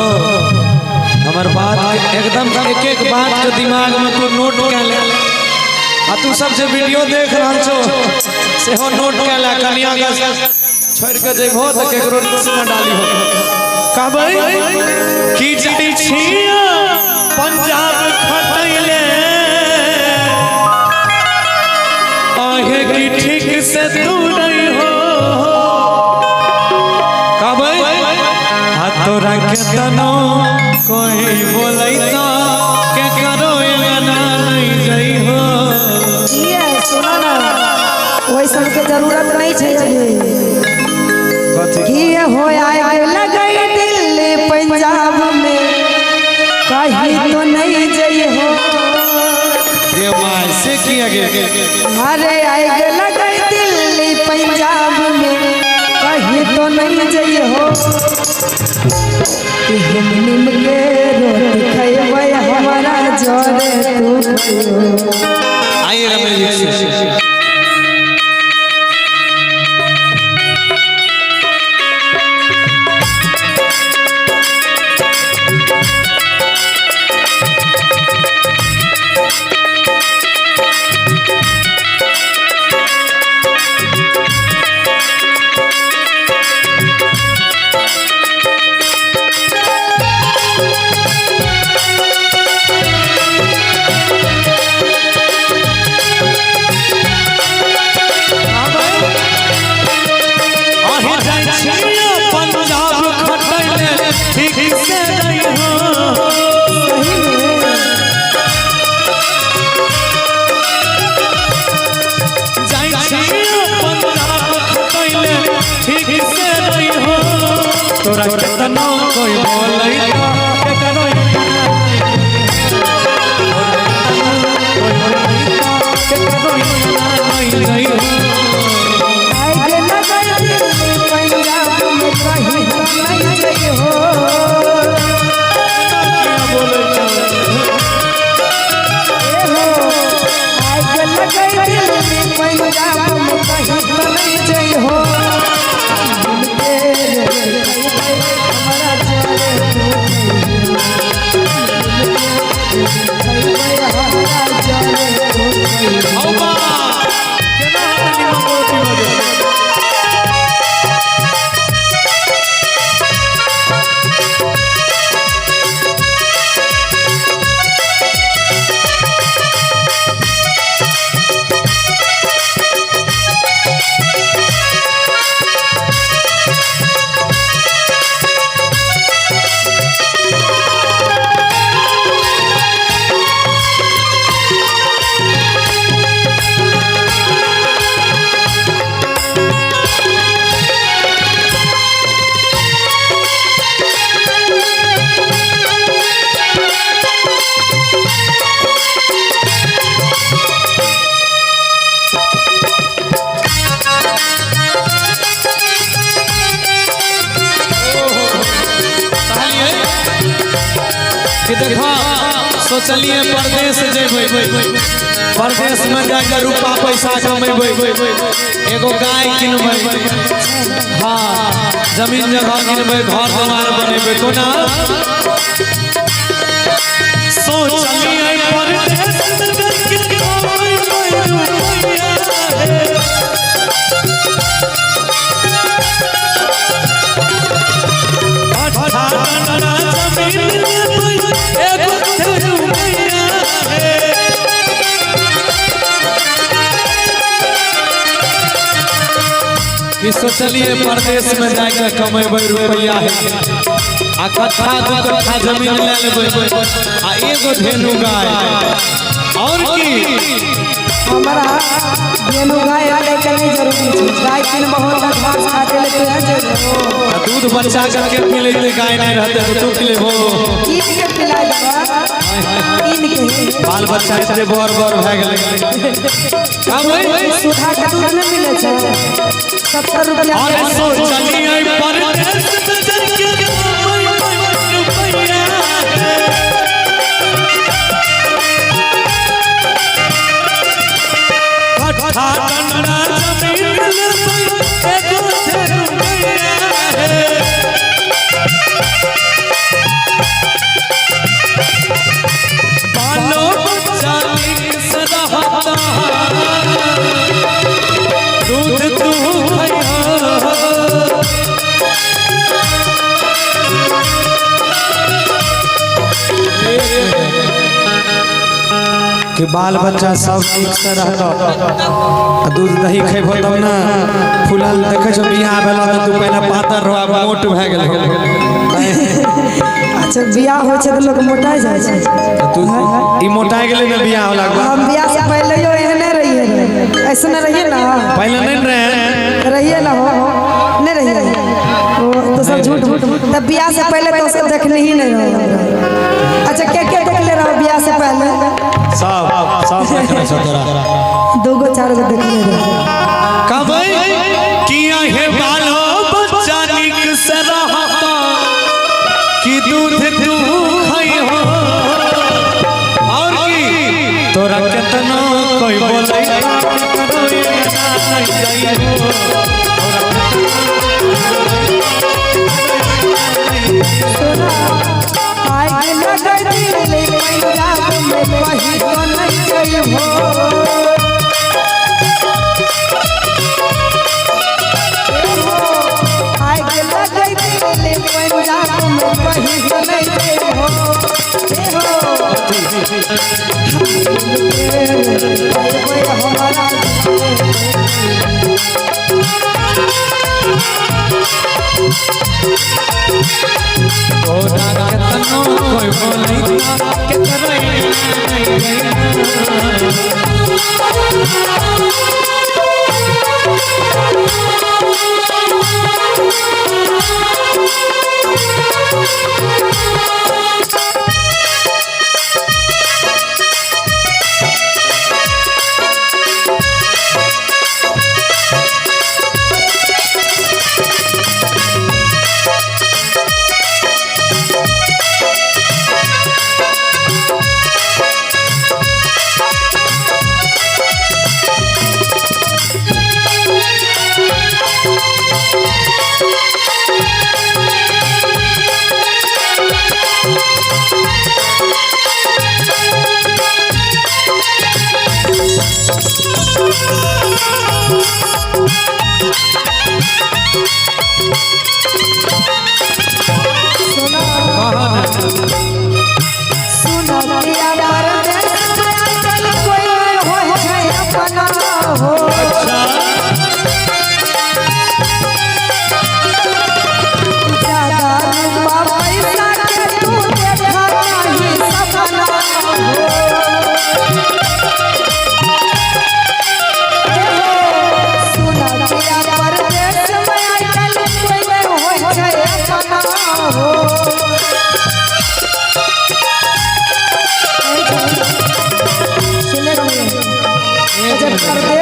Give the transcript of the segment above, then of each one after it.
हमार बात एकदम एक एक बात के दिमाग में तू नोट कर ले आ तू सबसे वीडियो देख रहा छो से हो नोट कर ले कन्या का छोड़ के जेबो त केकरो न डाली हो कहबै की जड़ी छिया पंजाब खटैले आगे की ठीक से तू नहीं हो कहबै तोरा के तनो कोई बोलैता के करो गाना नहीं जई हो ये सुना ना ओइ सब के जरूरत नहीं छै अभी की हो आए लगई दिल्ली पंजाब में कहीं तो नहीं जई हो ये मां से किया गया अरे आए लगई दिल्ली पंजाब में कहीं तो नहीं जई हो निम के रोटी खैबै हमारा जोरे तू आइए रमेश जी तोरा केतनो कोई बोलैता के करो के करो नहीं नहीं हो आए लगई दिल्ली पंजाब में कहीं तो नहीं जई हो आए लगई दिल्ली पंजाब में कहीं तो नहीं जई हो देखा सोचलिए परदेश जेबै परदेश में जाकर रूपा पैसा कमेबै एगो गाय किनबै हाँ जमीन जगह किनबै घर द्वार बनेबै कोना सोचलिए परदेश में जाकर कि सोचलिए परदेश में जाकर कमेबै रुपया है आ कट्ठा दू कट्ठा जमीन ले लेबै आ एगो धेनु गाय और की हमारा धेनु गाय आने के नहीं जरूरी है गाय किन बहुत घास काटे लेते हैं जो दूध बच्चा करके पिले गाय नहीं रहते तो तू पिलेबो कीन के पिलाइबा कीन के बाल बच्चा इतने बर बर भ गेलै का भाई सुधा का दूध में मिले छै 70 रुपया और सोचलिए परदेश में जाकर रुपया कट्ठा कन्ना जमीन लेबै एगो रुपया कि बाल बच्चा सब ठीक से रहत दूध दही खेबो तब ना फूलल देखे छो बियाह भेल त तू पहले पातर रह मोट भए गेल अच्छा बियाह हो छै त लोग मोटा जाय छै तू ई मोटा गेले ना बियाह होला हम बियाह से पहले यो एहने रहिए ऐसे न रहिए ना पहले नहीं रहिए ना हो नहीं रहिए ओ तो सब झूठ तब बियाह से पहले तो सब देखने ही नहीं रहो अच्छा के देख ले रहो बियाह से पहले सब देखने छ तोरा दूगो चार गो देख ले रहो कबै किया हे बालो बच्चा निक से रहता कि दूध तू खाई हो और की तोरा केतना कोई बोलै आई लगई दिल पंजाब में कहीं तो नहीं गई हो आई लगई दिल पंजाब में कहीं तो नहीं गई हो कोई बोलै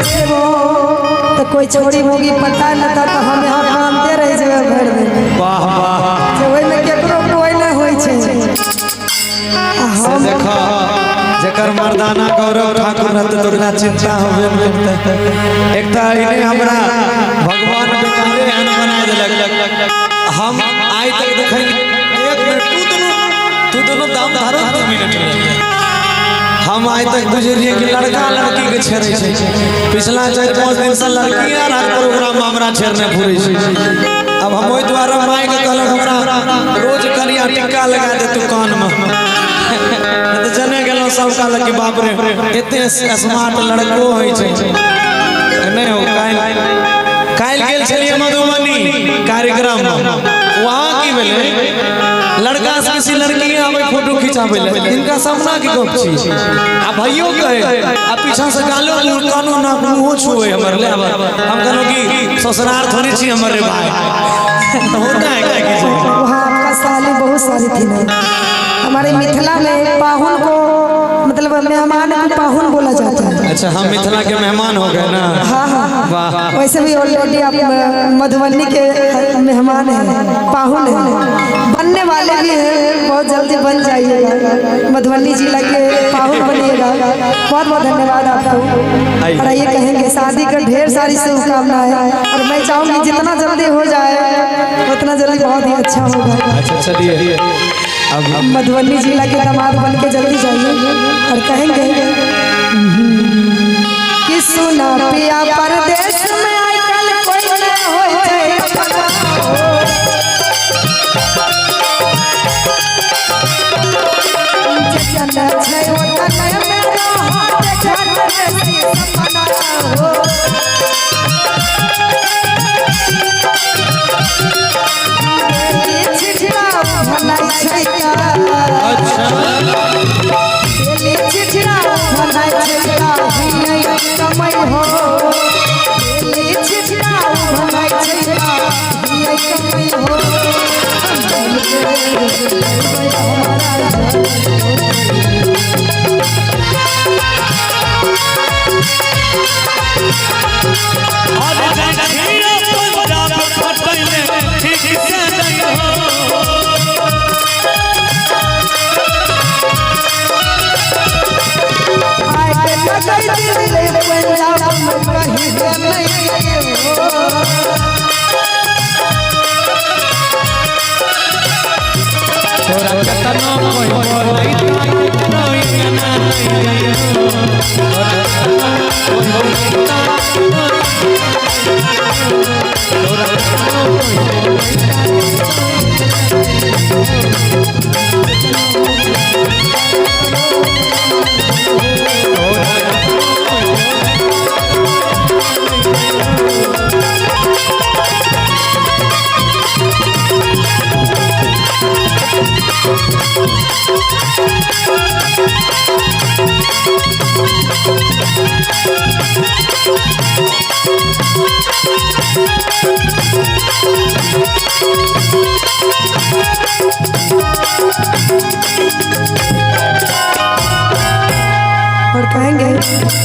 के तो कोई छोड़ी होगी पता न था तो हम यहाँ कामते रह जाए घर में वाह वाह जे ओइ में केकरो कोई न होई छै से देखो जेकर मर्दाना गौरव ठाकुर रहते तो बिना चिंता होबे नहीं एक त इने हमरा भगवान बेकारे हन बना देलक हम आज तक देखै 1 मिनट तू दोनों दाम धारो 2 मिनट हम आज तक बुझलिए कि लड़का लड़की के छेड़े छै पिछला 4-5 दिन से लड़कियां रात प्रोग्राम में हमरा छेड़ने घुरै छै अब हम ओइ द्वारा माई के कहलक हमरा रोज करिया टिक्का लगा दे तू कान में तो जने गेलो सब कहलक कि बाप रे एते स्मार्ट लड़को होई छै नहीं हो काल गेल छलिए मधुबनी कार्यक्रम वहां की भेले लड़का से किसी लड़की आवे फोटो खिंचावे ले इनका सामना की गप छी आ भाइयों कहे आ पीछा से गालो कानो ना मुंह छुए हमर ले हम कहलो कि ससुराल थोड़ी छी हमरे भाई तो होता है क्या कीजिए वहाँ आपका साली बहुत सारी थी ना हमारे मिथिला में पाहुन को मतलब मेहमान को पाहुन बोला जाता है। अच्छा हम मिथिला के मेहमान हो गए ना। हाँ हाँ वाह वैसे भी ऑलरेडी आप मधुबनी के मेहमान हैं, पाहुन हैं, बनने वाले भी हैं, बहुत जल्दी बन जाइएगा, मधुबनी जिला के पाहुन बनिएगा। बहुत बहुत धन्यवाद आपको। और ये कहेंगे शादी का ढेर सारी शुभकामनाएं और मैं चाहूँगी जितना जल्दी हो जाए उतना जल्दी बहुत ही अच्छा होगा। अच्छा चलिए अब मधुबनी जिला के दामाद बन के जल्दी जाइए और कहेंगे कि सुना पिया परदेश में आजकल कोई न होए जन छै ओतन मेरा और कहेंगे